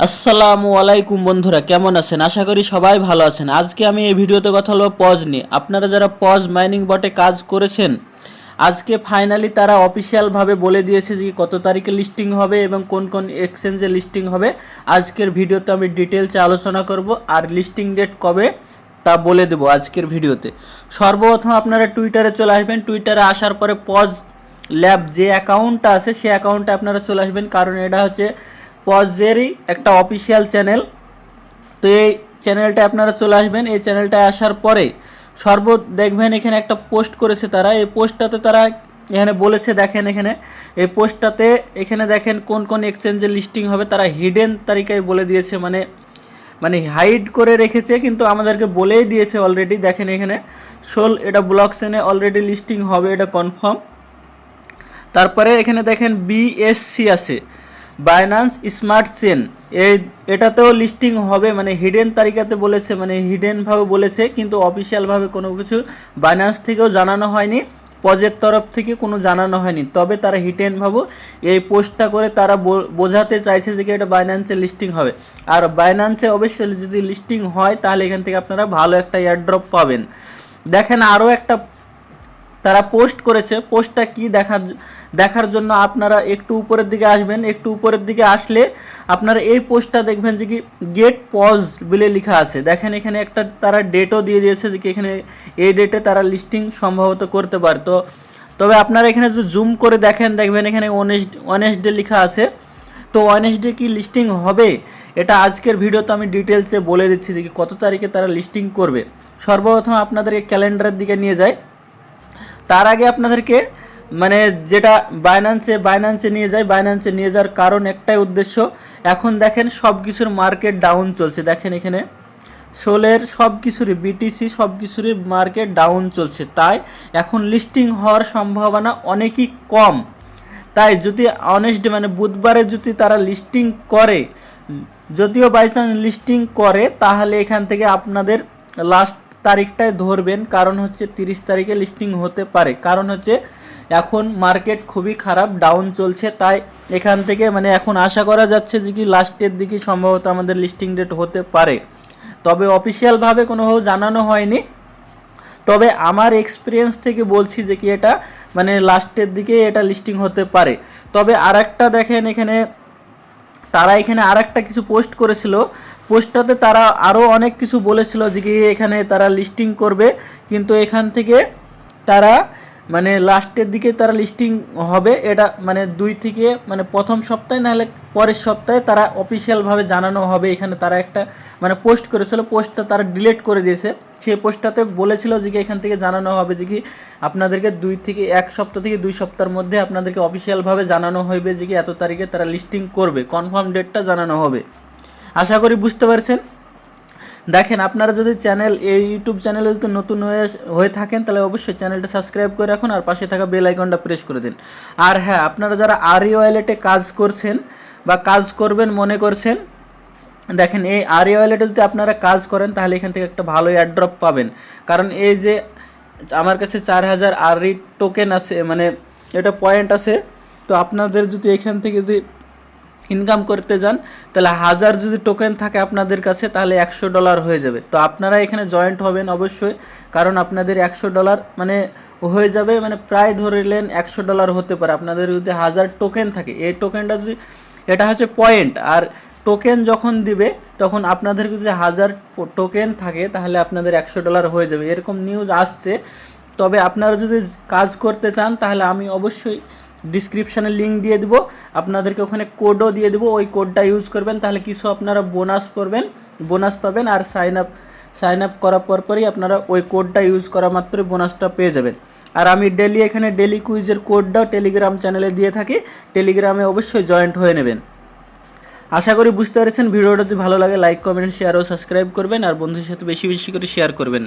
আসসালামু আলাইকুম বন্ধুরা, কেমন আছেন? আশা করি সবাই ভালো আছেন। আজকে আমি এই ভিডিওতে কথা বলবো পজ নিয়ে। আপনারা যারা পজ মাইনিং বটে কাজ করেছেন, আজকে ফাইনালি তারা অফিসিয়ালভাবে বলে দিয়েছে যে কত তারিখে লিস্টিং হবে এবং কোন কোন এক্সচেঞ্জে লিস্টিং হবে। আজকের ভিডিওতে আমি ডিটেলসে আলোচনা করব, আর লিস্টিং ডেট কবে তা বলে দেবো আজকের ভিডিওতে। সর্বপ্রথম আপনারা টুইটারে চলে আসবেন। টুইটারে আসার পরে পজ ল্যাব যে অ্যাকাউন্টটা আছে সেই অ্যাকাউন্টে আপনারা চলে আসবেন, কারণ এটা হচ্ছে পজেরই একটা অফিসিয়াল চ্যানেল। তো এই চ্যানেলটা আপনারা চলে আসবেন। এই চ্যানেলটায় আসার পরে দেখবেন এখানে একটা পোস্ট করেছে তারা। এই পোস্টটাতে তারা এখানে বলেছে, দেখেন এখানে এই পোস্টটাতে এখানে দেখেন কোন কোন এক্সচেঞ্জে লিস্টিং হবে। তারা হিডেন তালিকায় বলে দিয়েছে, মানে হাইড করে রেখেছে, কিন্তু আমাদেরকে বলেই দিয়েছে অলরেডি। দেখেন এখানে এটা ব্লক চেনে অলরেডি লিস্টিং হবে, এটা কনফার্ম। তারপরে এখানে দেখেন বিএসসি আছে, বাইন্যান্স স্মার্ট চেন, এটাতেও লিস্টিং হবে, মানে হিডেন তালিকাতে বলেছে, মানে হিডেনভাবে বলেছে, কিন্তু অফিসিয়ালভাবে কোনো কিছু বাইন্যান্স থেকেও জানানো হয়নি, পজের তরফ থেকে কোনো জানানো হয়নি। তবে তারা হিডেনভাবে এই পোস্টটা করে তারা বোঝাতে চাইছে যে এটা বাইন্যান্সে লিস্টিং হবে। আর বাইন্যান্সে অবশ্যই যদি লিস্টিং হয় তাহলে এখান থেকে আপনারা ভালো একটা এয়ারড্রপ পাবেন। দেখেন আরও একটা তারা পোস্ট করেছে। পোস্টটা কি দেখার জন্য আপনারা একটু উপরের দিকে আসবেন। একটু উপরের দিকে আসলে আপনারা এই পোস্টটা দেখবেন যে কি গেট পজ বলে লেখা আছে। দেখেন এখানে একটা তারা ডেটও দিয়ে দিয়েছে যে কি এখানে এই ডেটে তারা লিস্টিং সম্ভবত করতে পারে। তবে আপনারা এখানে যদি জুম করে দেখবেন এখানে ওয়েডনেসডে লেখা আছে। তো ওয়েডনেসডে কি লিস্টিং হবে এটা আজকের ভিডিওতে আমি ডিটেলসে বলে দিচ্ছি যে কি কত তারিখে তারা লিস্টিং করবে। সর্বপ্রথম আপনাদেরকে ক্যালেন্ডারের দিকে নিয়ে যায়। তার আগে আপনাদেরকে মানে যেটা বাইন্যান্সে নিয়ে যায়। বাইন্যান্সে নিয়ে যাওয়ার কারণ একটাই উদ্দেশ্য, এখন দেখেন সব কিছুর মার্কেট ডাউন চলছে। দেখেন এখানে সোলের সব কিছুরই বিটিসি সব কিছুরই মার্কেট ডাউন চলছে, তাই এখন লিস্টিং হওয়ার সম্ভাবনা অনেকই কম। তাই যদি অনেস্ট মানে বুধবারে যদি তারা লিস্টিং করে, যদিও বাইচান্স লিস্টিং করে, তাহলে এখান থেকে আপনাদের লাস্ট তারিখটায় ধরবেন, কারণ হচ্ছে 30 তারিখে লিস্টিং হতে পারে। কারণ হচ্ছে এখন মার্কেট খুবই খারাপ, ডাউন চলছে, তাই এখান থেকে মানে এখন আশা করা যাচ্ছে যে কি লাস্টের দিকে সম্ভবত আমাদের লিস্টিং ডেট হতে পারে। তবে অফিসিয়ালভাবে কোনোভাবে জানানো হয়নি, তবে আমার এক্সপিরিয়েন্স থেকে বলছি যে কি এটা মানে লাস্টের দিকে এটা লিস্টিং হতে পারে। তবে আরেকটা দেখেন এখানে তারা এখানে আরেকটা কিছু পোস্ট করেছিল। পোস্টটাতে তারা আরও অনেক কিছু বলেছিল যে কি এখানে তারা লিস্টিং করবে, কিন্তু এখান থেকে তারা মানে লাস্টের দিকে তারা লিস্টিং হবে, এটা মানে 2 থেকে মানে প্রথম সপ্তাহে নাহলে পরের সপ্তাহে তারা অফিসিয়ালভাবে জানানো হবে। এখানে তারা একটা মানে পোস্ট করেছিল, পোস্টটা তারা ডিলিট করে দিয়েছে। সেই পোস্টটাতে বলেছিল যে কি এখান থেকে জানানো হবে যে কি আপনাদেরকে 1 সপ্তাহ থেকে 2 সপ্তাহের মধ্যে আপনাদেরকে অফিসিয়ালভাবে জানানো হবে যে কি এত তারিখে তারা লিস্টিং করবে, কনফার্ম ডেটটা জানানো হবে। আশা করি বুঝতে পারছেন। দেখেন আপনারা যদি এই ইউটিউব চ্যানেলে যদি নতুন হয়ে থাকেন তাহলে অবশ্যই চ্যানেলটা সাবস্ক্রাইব করে রাখুন আর পাশে থাকা বেল আইকনটা প্রেস করে দিন। আর হ্যাঁ, আপনারা যারা আরই ওয়ালেটে কাজ করছেন বা কাজ করবেন মনে করছেন, দেখেন এই আরই ওয়ালেটে যদি আপনারা কাজ করেন তাহলে এখান থেকে একটা ভালো এয়ারড্রপ পাবেন। কারণ এই যে আমার কাছে 4000 আরই টোকেন আছে, মানে এটা পয়েন্ট আছে। তো আপনাদের যদি এখান থেকে যদি ইনকাম করতে যান তাহলে 1000 যদি টোকেন থাকে আপনাদের কাছে তাহলে $100 হয়ে যাবে। তো আপনারা এখানে জয়েন্ট হবেন অবশ্যই, কারণ আপনাদের $100 মানে হয়ে যাবে, মানে প্রায় ধরলেন $100 হতে পারে আপনাদের যদি 1000 টোকেন থাকে। এই টোকেনটা যদি এটা হচ্ছে পয়েন্ট, আর টোকেন যখন দিবে তখন আপনাদের যদি 1000 টোকেন থাকে তাহলে আপনাদের $100 হয়ে যাবে, এরকম নিউজ আসছে। তবে আপনারা যদি কাজ করতে চান তাহলে আমি অবশ্যই ডিসক্রিপশানে লিঙ্ক দিয়ে দেবো, আপনাদেরকে ওখানে কোডও দিয়ে দেবো। ওই কোডটা ইউজ করবেন তাহলে কিছু আপনারা বোনাস পাবেন। আর সাইন আপ করার পরই আপনারা ওই কোডটা ইউজ করা মাত্রই বোনাসটা পেয়ে যাবেন। আর আমি এখানে ডেলি কুইজের কোডটাও টেলিগ্রাম চ্যানেলে দিয়ে থাকি, টেলিগ্রামে অবশ্যই জয়েন্ট হয়ে নেবেন। আশা করি বুঝতে পেরেছেন। ভিডিওটা যদি ভালো লাগে লাইক কমেন্ট শেয়ার ও সাবস্ক্রাইব করবেন, আর বন্ধুদের সাথে বেশি বেশি করে শেয়ার করবেন।